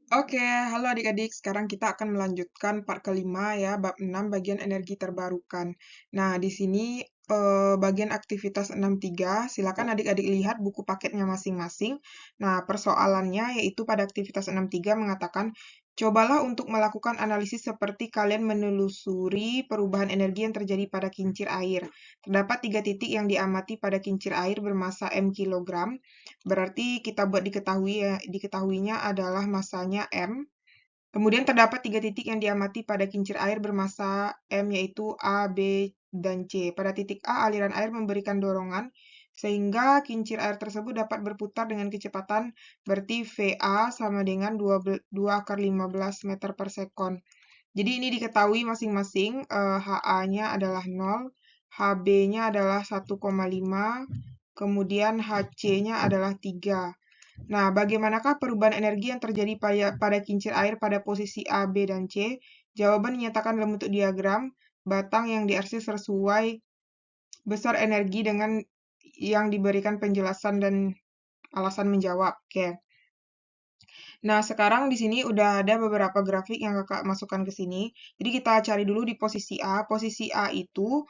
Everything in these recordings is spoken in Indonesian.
Oke, halo adik-adik. Sekarang kita akan melanjutkan part kelima ya, bab 6 bagian energi terbarukan. Nah, di sini bagian aktivitas 6.3, silakan adik-adik lihat buku paketnya masing-masing. Nah, persoalannya yaitu pada aktivitas 6.3 mengatakan, cobalah untuk melakukan analisis seperti kalian menelusuri perubahan energi yang terjadi pada kincir air. Terdapat 3 titik yang diamati pada kincir air bermasa M kilogram. Berarti kita buat diketahuinya adalah masanya M. Kemudian terdapat 3 titik yang diamati pada kincir air bermasa M, yaitu A, B, dan C. Pada titik A, aliran air memberikan dorongan, sehingga kincir air tersebut dapat berputar dengan kecepatan, berarti VA sama dengan 2 × 15 meter per sekon. Jadi ini diketahui masing-masing, HA-nya adalah 0, HB-nya adalah 1,5, kemudian HC-nya adalah 3. Nah, bagaimanakah perubahan energi yang terjadi pada kincir air pada posisi A, B, dan C? Jawaban dinyatakan dalam bentuk diagram, batang yang diarsir sesuai besar energi dengan yang diberikan penjelasan dan alasan menjawab. Oke. Nah, sekarang di sini udah ada beberapa grafik yang kakak masukkan ke sini. Jadi kita cari dulu di posisi A. Posisi A itu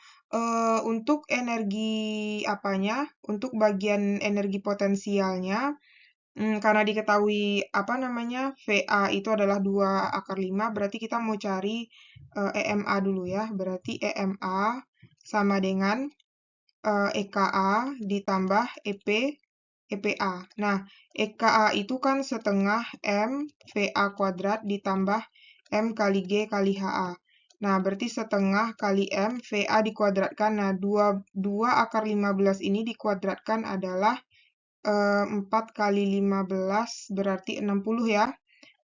untuk energi apanya? Untuk bagian energi potensialnya, karena diketahui apa namanya VA itu adalah 2 × 5, berarti kita mau cari EMA dulu ya. Berarti EMA sama dengan EKA ditambah EPA. Nah, EKA itu kan setengah M VA kuadrat ditambah M kali G kali HA. Nah, berarti setengah kali M VA dikuadratkan. Nah, 2 × 15 ini dikuadratkan adalah 4 × 15 berarti 60 ya.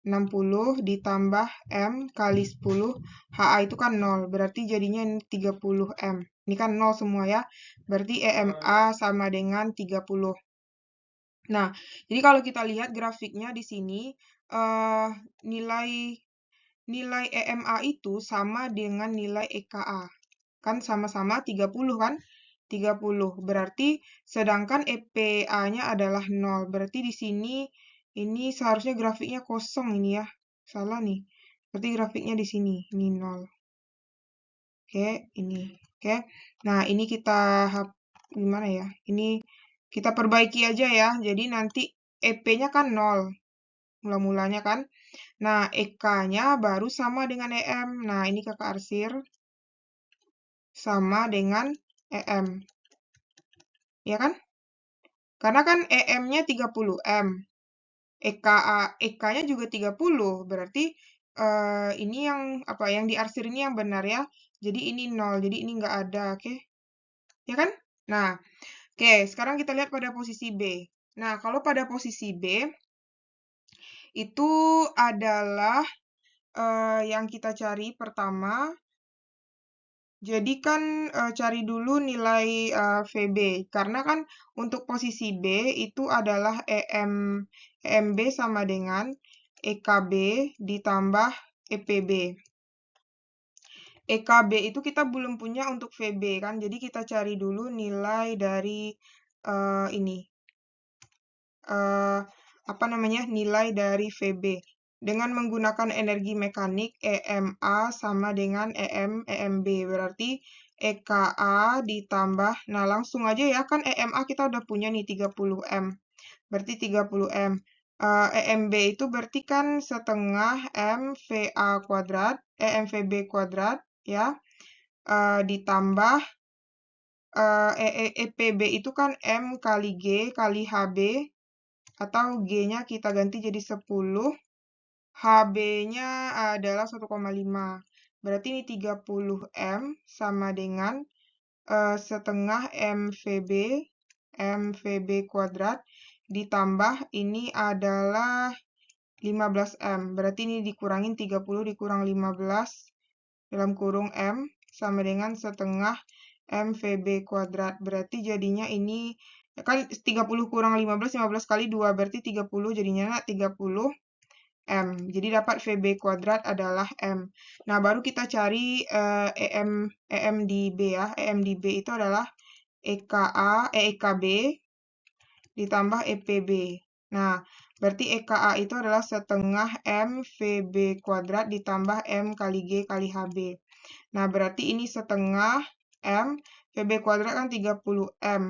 60 ditambah M kali 10, HA itu kan 0, berarti jadinya ini 30 M. Ini kan 0 semua ya, berarti EMA sama dengan 30. Nah, jadi kalau kita lihat grafiknya di sini, nilai EMA itu sama dengan nilai EKA. Kan sama-sama 30 kan? 30. Berarti sedangkan EPA-nya adalah 0. Berarti di sini ini seharusnya grafiknya kosong ini ya. Salah nih. Berarti grafiknya di sini. Ini 0. Oke, ini. Oke. Nah, ini kita gimana ya? Ini kita perbaiki aja ya. Jadi nanti EP-nya kan 0. Mula-mulanya kan. Nah, EK-nya baru sama dengan EM. Nah, ini kakak arsir. Sama dengan EM. Ya kan? Karena kan EM-nya 30 M. EK-nya juga 30. Berarti ini yang apa yang diarsir ini yang benar ya. Jadi ini 0. Jadi ini nggak ada, oke? Ya kan? Nah, oke, sekarang kita lihat pada posisi B. Nah, kalau pada posisi B itu adalah yang kita cari pertama. Jadi kan cari dulu nilai VB, karena kan untuk posisi B itu adalah EMB sama dengan EKB ditambah EPB. EKB itu kita belum punya untuk VB kan, jadi kita cari dulu nilai dari ini. Apa namanya? Nilai dari VB. Dengan menggunakan energi mekanik, EMA sama dengan EMB. Berarti EKA ditambah, nah langsung aja ya, kan EMA kita udah punya nih 30 M. Berarti 30 M. EMB itu berarti kan setengah M VA kuadrat, EMVB kuadrat, ya. Ditambah EPB itu kan M kali G kali HB, atau G-nya kita ganti jadi 10. HB-nya adalah 1,5. Berarti ini 30 M sama dengan setengah MVB kuadrat ditambah ini adalah 15 M. Berarti ini dikurangin 30 dikurang 15 dalam kurung M sama dengan setengah MVB kuadrat. Berarti jadinya ini kan 30 kurang 15, 15 kali 2 berarti 30, jadinya 30 M. Jadi dapat VB kuadrat adalah M. Nah, baru kita cari EM di B ya. EM di B itu adalah EKB ditambah EPB. Nah, Berarti EKA itu adalah setengah M VB kuadrat ditambah M kali G kali HB. Nah, berarti ini setengah M, VB kuadrat kan 30M.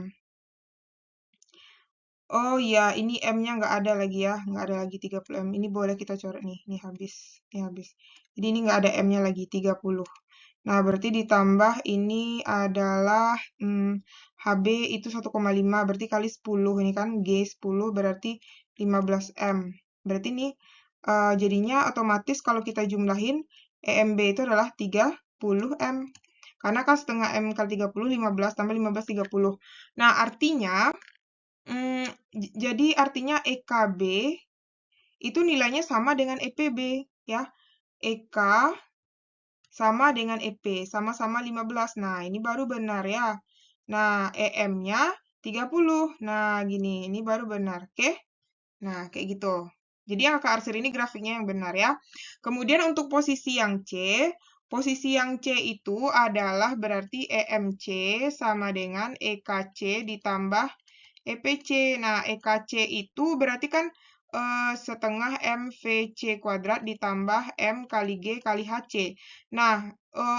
Oh iya, ini M-nya nggak ada lagi ya, nggak ada lagi 30M. Ini boleh kita coret nih, ini habis, ini habis. Jadi ini nggak ada M-nya lagi, 30. Nah, berarti ditambah ini adalah HB itu 1,5, berarti kali 10. Ini kan G 10 berarti 15M. Berarti ini jadinya otomatis kalau kita jumlahin, EMB itu adalah 30M. Karena kan setengah M kali 30, 15 tambah 15, 30. Nah, artinya, jadi artinya EKB itu nilainya sama dengan EPB, ya. EK sama dengan EP, sama-sama 15. Nah, ini baru benar ya. Nah, EM-nya 30. Nah, gini, ini baru benar. Oke? Nah, kayak gitu. Jadi angka arsir ini grafiknya yang benar ya. Kemudian untuk posisi yang C itu adalah berarti EMC sama dengan EKC ditambah EPC. Nah, EKC itu berarti kan setengah MVC kuadrat ditambah M kali G kali HC. Nah,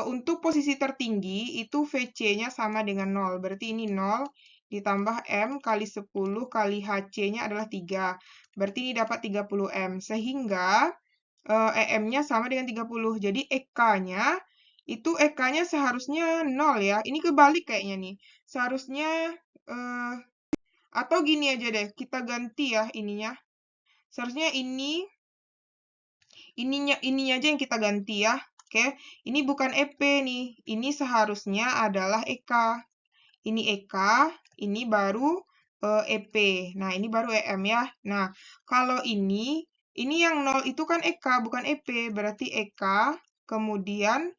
untuk posisi tertinggi itu VC-nya sama dengan 0. Berarti ini 0 ditambah M kali 10 kali HC-nya adalah 3. Berarti ini dapat 30M. Sehingga EM-nya sama dengan 30. Jadi EK-nya seharusnya 0 ya. Ini kebalik kayaknya nih. Seharusnya atau gini aja deh, kita ganti ya ininya. Seharusnya ininya aja yang kita ganti ya. Oke, ini bukan EP nih. Ini seharusnya adalah EK. Ini EK, ini baru EP. Nah, ini baru EM ya. Nah, kalau ini yang 0 itu kan EK, bukan EP. Berarti EK, kemudian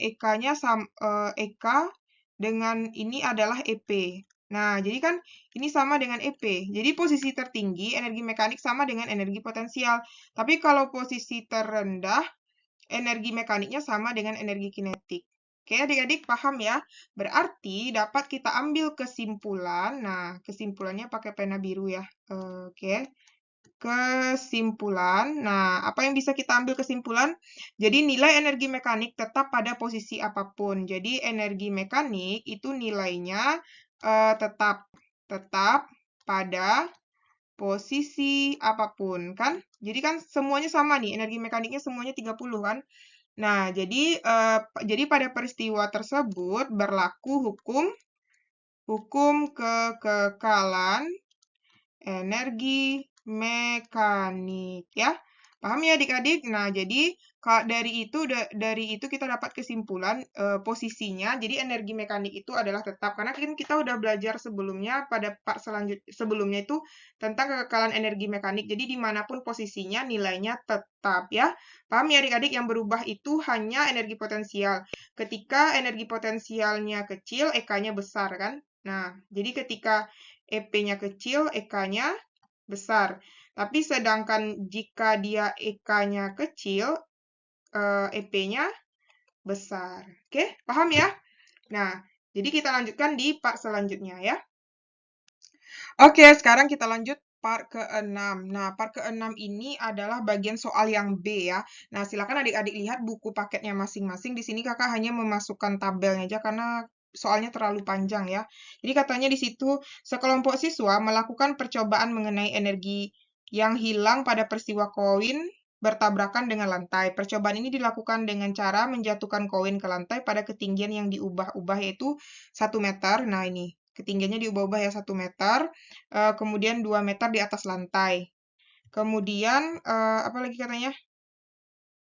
EK-nya EK dengan ini adalah EP. Nah, jadi kan ini sama dengan EP. Jadi posisi tertinggi energi mekanik sama dengan energi potensial. Tapi kalau posisi terendah, energi mekaniknya sama dengan energi kinetik. Oke, adik-adik paham ya? Berarti dapat kita ambil kesimpulan. Nah, kesimpulannya pakai pena biru ya. Oke. Kesimpulan. Nah, apa yang bisa kita ambil kesimpulan? Jadi nilai energi mekanik tetap pada posisi apapun. Jadi energi mekanik itu nilainya tetap pada posisi apapun kan. Jadi kan semuanya sama nih, energi mekaniknya semuanya 30 kan. Nah, jadi pada peristiwa tersebut berlaku hukum kekekalan energi mekanik ya. Paham ya adik-adik? Nah, jadi dari itu kita dapat kesimpulan posisinya. Jadi energi mekanik itu adalah tetap karena kan kita udah belajar sebelumnya pada part sebelumnya itu tentang kekekalan energi mekanik. Jadi dimanapun posisinya nilainya tetap ya. Paham ya adik-adik? Yang berubah itu hanya energi potensial. Ketika energi potensialnya kecil, EK-nya besar kan? Nah, jadi ketika EP-nya kecil, EK-nya besar. Tapi sedangkan jika dia EK-nya kecil, EP-nya besar. Oke, paham ya? Nah, jadi kita lanjutkan di part selanjutnya ya. Oke, sekarang kita lanjut part ke-6. Nah, part ke-6 ini adalah bagian soal yang B ya. Nah, silakan adik-adik lihat buku paketnya masing-masing. Di sini kakak hanya memasukkan tabelnya aja karena soalnya terlalu panjang ya. Jadi katanya di situ sekelompok siswa melakukan percobaan mengenai energi yang hilang pada peristiwa koin bertabrakan dengan lantai. Percobaan ini dilakukan dengan cara menjatuhkan koin ke lantai pada ketinggian yang diubah-ubah yaitu 1 meter. Nah, ini ketinggiannya diubah-ubah ya 1 meter, kemudian 2 meter di atas lantai. Kemudian, apa lagi katanya?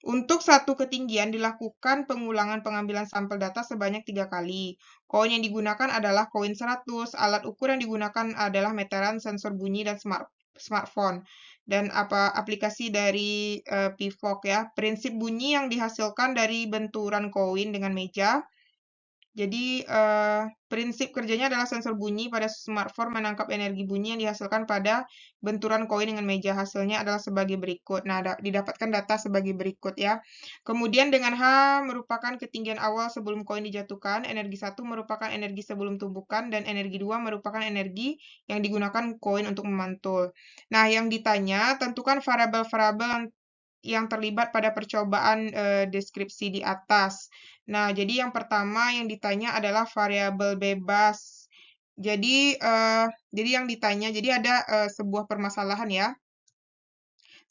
Untuk satu ketinggian dilakukan pengulangan pengambilan sampel data sebanyak 3 kali. Koin yang digunakan adalah koin 100. Alat ukur yang digunakan adalah meteran, sensor bunyi, dan smartphone. Dan aplikasi dari PIVOK ya. Prinsip bunyi yang dihasilkan dari benturan koin dengan meja Jadi, prinsip kerjanya adalah sensor bunyi pada smartphone menangkap energi bunyi yang dihasilkan pada benturan koin dengan meja. Hasilnya adalah sebagai berikut. Nah, didapatkan data sebagai berikut ya. Kemudian dengan H merupakan ketinggian awal sebelum koin dijatuhkan, energi 1 merupakan energi sebelum tumpukan, dan energi 2 merupakan energi yang digunakan koin untuk memantul. Nah, yang ditanya, tentukan variabel-variabel yang terlibat pada percobaan deskripsi di atas. Nah, jadi yang pertama yang ditanya adalah variabel bebas. Jadi yang ditanya, jadi ada sebuah permasalahan ya.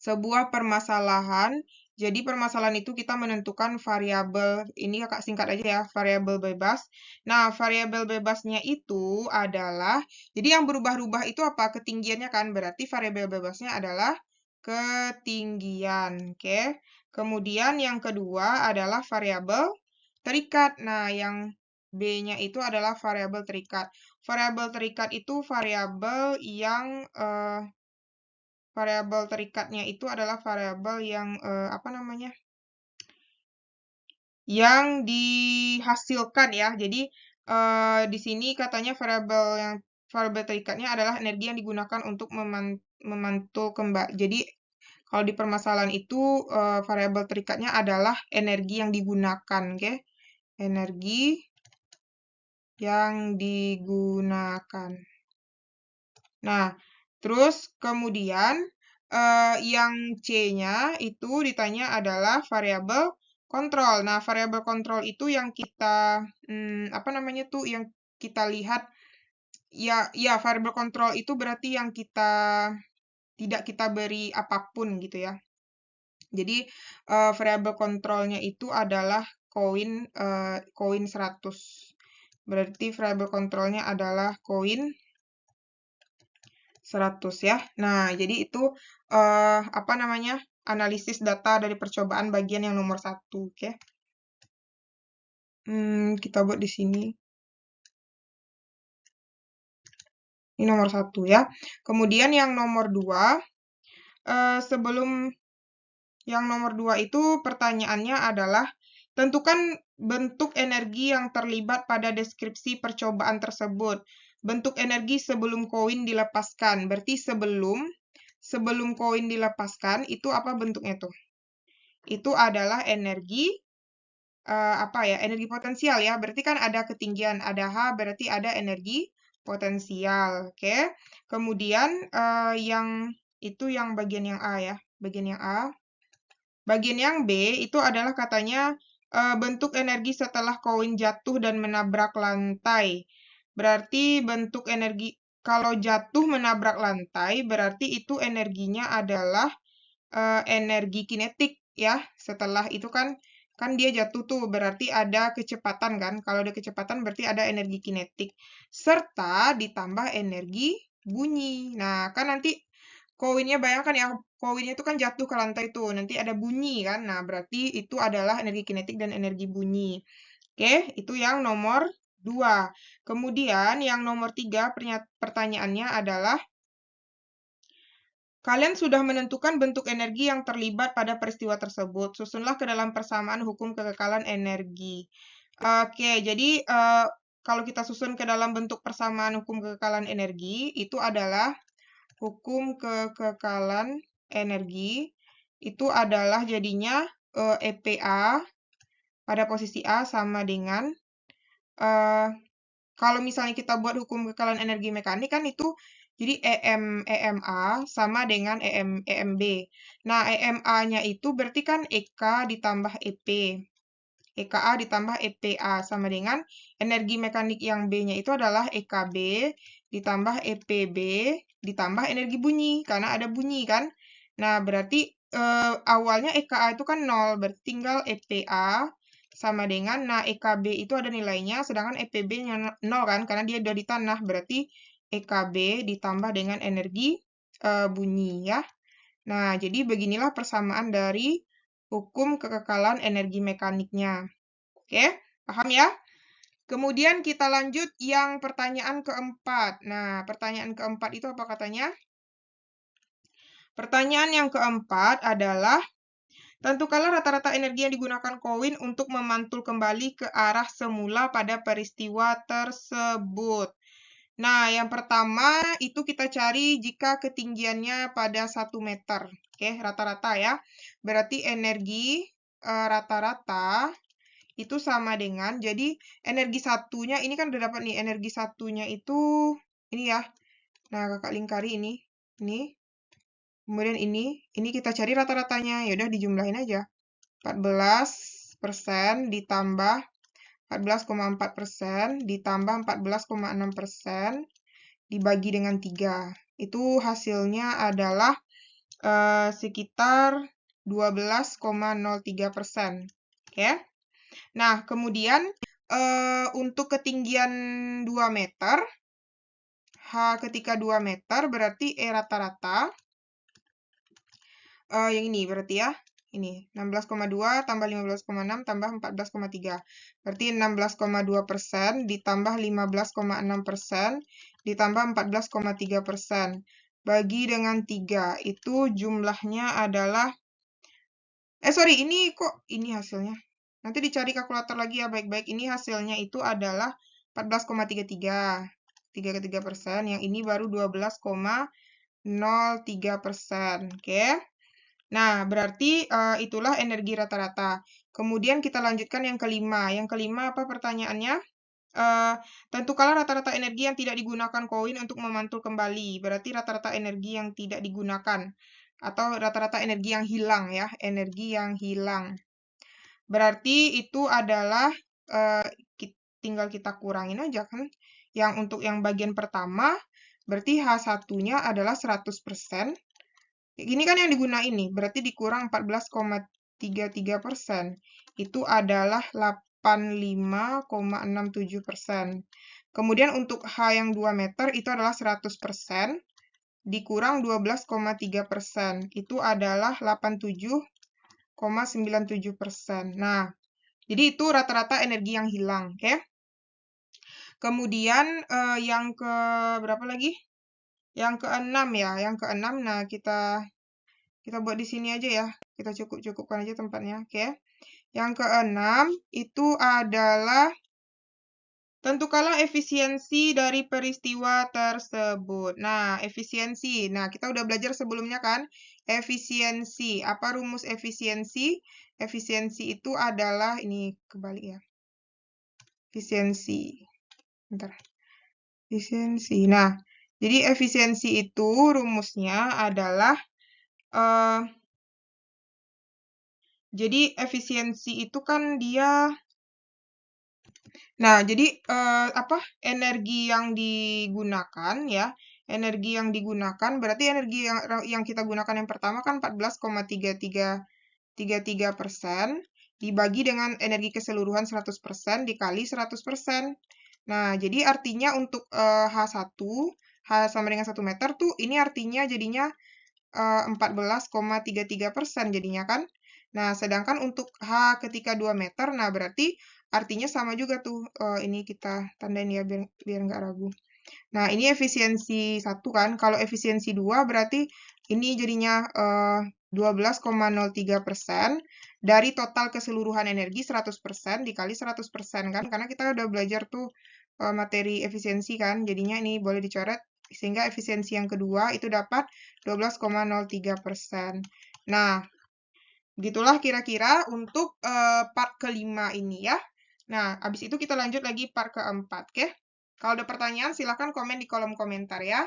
Sebuah permasalahan. Jadi permasalahan itu kita menentukan variabel, ini kakak singkat aja ya, variabel bebas. Nah, variabel bebasnya itu adalah, jadi yang berubah-ubah itu apa? Ketinggiannya kan, berarti variabel bebasnya adalah ketinggian, oke. Kemudian yang kedua adalah variabel terikat. Nah, yang B-nya itu adalah variabel terikat. Variabel terikat itu variabel yang variabel terikatnya itu adalah variabel yang apa namanya? Yang dihasilkan ya. Jadi di sini katanya variabel terikatnya adalah energi yang digunakan untuk memantul kembali. Jadi kalau di permasalahan itu variabel terikatnya adalah energi yang digunakan, oke? Energi yang digunakan. Nah, terus kemudian yang C-nya itu ditanya adalah variabel kontrol. Nah, variabel kontrol itu yang kita apa namanya tuh yang kita lihat ya variabel kontrol itu berarti yang tidak kita beri apapun gitu ya. Jadi variabel kontrolnya itu adalah koin 100. Berarti variabel kontrolnya adalah koin 100 ya. Nah, jadi itu apa namanya? Analisis data dari percobaan bagian yang nomor 1, oke. Kita buat di sini. Ini nomor 1 ya. Kemudian yang nomor 2, sebelum yang nomor 2 itu pertanyaannya adalah tentukan bentuk energi yang terlibat pada deskripsi percobaan tersebut. Bentuk energi sebelum koin dilepaskan. Berarti sebelum koin dilepaskan itu apa bentuknya tuh? Itu adalah energi apa ya? Energi potensial ya. Berarti kan ada ketinggian, ada H, berarti ada energi potensial, oke? Kemudian yang itu yang bagian yang A ya, bagian yang A. Bagian yang B itu adalah katanya bentuk energi setelah koin jatuh dan menabrak lantai. Berarti bentuk energi kalau jatuh menabrak lantai berarti itu energinya adalah energi kinetik ya. Setelah itu kan dia jatuh tuh berarti ada kecepatan kan. Kalau ada kecepatan berarti ada energi kinetik serta ditambah energi bunyi. Nah, kan nanti koinnya bayangkan ya, koinnya itu kan jatuh ke lantai tuh, nanti ada bunyi kan. Nah, berarti itu adalah energi kinetik dan energi bunyi. Oke, itu yang nomor 2. Kemudian yang nomor 3 pertanyaannya adalah kalian sudah menentukan bentuk energi yang terlibat pada peristiwa tersebut. Susunlah ke dalam persamaan hukum kekekalan energi. Oke, jadi kalau kita susun ke dalam bentuk persamaan hukum kekekalan energi, itu adalah hukum kekekalan energi, itu adalah jadinya EPA pada posisi A sama dengan, kalau misalnya kita buat hukum kekekalan energi mekanik kan itu jadi EMA sama dengan EMB. Nah, EMA-nya itu berarti kan EK ditambah EP. EKA ditambah EPA sama dengan energi mekanik yang B-nya itu adalah EKB ditambah EPB ditambah energi bunyi, karena ada bunyi kan. Nah, berarti awalnya EKA itu kan 0, berarti tinggal EPA sama dengan, nah EKB itu ada nilainya, sedangkan EPB-nya 0 kan, karena dia udah di tanah, berarti EKB ditambah dengan energi bunyi ya. Nah, jadi beginilah persamaan dari hukum kekekalan energi mekaniknya. Oke, paham ya? Kemudian kita lanjut yang pertanyaan keempat. Nah, pertanyaan keempat itu apa katanya? Pertanyaan yang keempat adalah, Tentukanlah rata-rata energi yang digunakan koin untuk memantul kembali ke arah semula pada peristiwa tersebut. Nah, yang pertama itu kita cari jika ketinggiannya pada 1 meter. Oke, rata-rata ya. Berarti energi rata-rata itu sama dengan, jadi energi satunya, ini kan udah dapat nih, energi satunya itu, ini ya. Nah, kakak lingkari ini. Kemudian ini kita cari rata-ratanya. Yaudah dijumlahin aja. 14% ditambah 14,4% ditambah 14,6% dibagi dengan 3. Itu hasilnya adalah sekitar 12,03%. Oke. Nah, kemudian untuk ketinggian 2 meter, H ketika 2 meter berarti E rata-rata. Yang ini berarti ya. Ini 16,2 tambah 15,6 tambah 14,3. Berarti 16,2% ditambah 15,6% ditambah 14,3%. Bagi dengan 3. Itu jumlahnya adalah sorry, ini kok ini hasilnya. Nanti dicari kalkulator lagi ya baik-baik. Ini hasilnya itu adalah 14,33. 3,3%. Yang ini baru 12,03%. Oke. Nah, berarti itulah energi rata-rata. Kemudian kita lanjutkan yang kelima. Yang kelima apa pertanyaannya? Tentukanlah rata-rata energi yang tidak digunakan koin untuk memantul kembali. Berarti rata-rata energi yang tidak digunakan. Atau rata-rata energi yang hilang ya. Energi yang hilang. Berarti itu adalah, tinggal kita kurangin aja kan. Yang untuk yang bagian pertama, berarti H1-nya adalah 100%. Ini kan yang digunain nih, berarti dikurang 14,33%. Itu adalah 85,67%. Kemudian untuk H yang 2 meter itu adalah 100%, dikurang 12,3%. Itu adalah 87,97%. Nah, jadi itu rata-rata energi yang hilang, oke? Kemudian yang ke berapa lagi? Yang ke-6 ya, yang ke-6. Nah, kita buat di sini aja ya. Kita cukupkan aja tempatnya, oke. Yang ke-6 itu adalah tentukanlah efisiensi dari peristiwa tersebut. Nah, efisiensi. Nah, kita udah belajar sebelumnya kan? Efisiensi. Apa rumus efisiensi? Efisiensi itu adalah, ini kebalik ya. Efisiensi. Bentar. Efisiensi. Nah, jadi efisiensi itu rumusnya adalah jadi efisiensi itu kan dia, nah jadi energi yang digunakan ya, energi yang digunakan berarti energi yang kita gunakan yang pertama kan 14,33% dibagi dengan energi keseluruhan 100% dikali 100%. Nah, jadi artinya untuk H1, H sama dengan 1 meter tuh ini artinya jadinya 14,33% jadinya kan. Nah, sedangkan untuk H ketika 2 meter, nah berarti artinya sama juga tuh. Ini kita tandain ya biar nggak ragu. Nah, ini efisiensi 1 kan. Kalau efisiensi 2 berarti ini jadinya 12,03% dari total keseluruhan energi 100% dikali 100% kan. Karena kita udah belajar tuh materi efisiensi kan. Jadinya ini boleh dicoret. Sehingga efisiensi yang kedua itu dapat 12,03%. Nah, begitulah kira-kira untuk part kelima ini ya. Nah, habis itu kita lanjut lagi part keempat, oke? Kalau ada pertanyaan, silahkan komen di kolom komentar ya.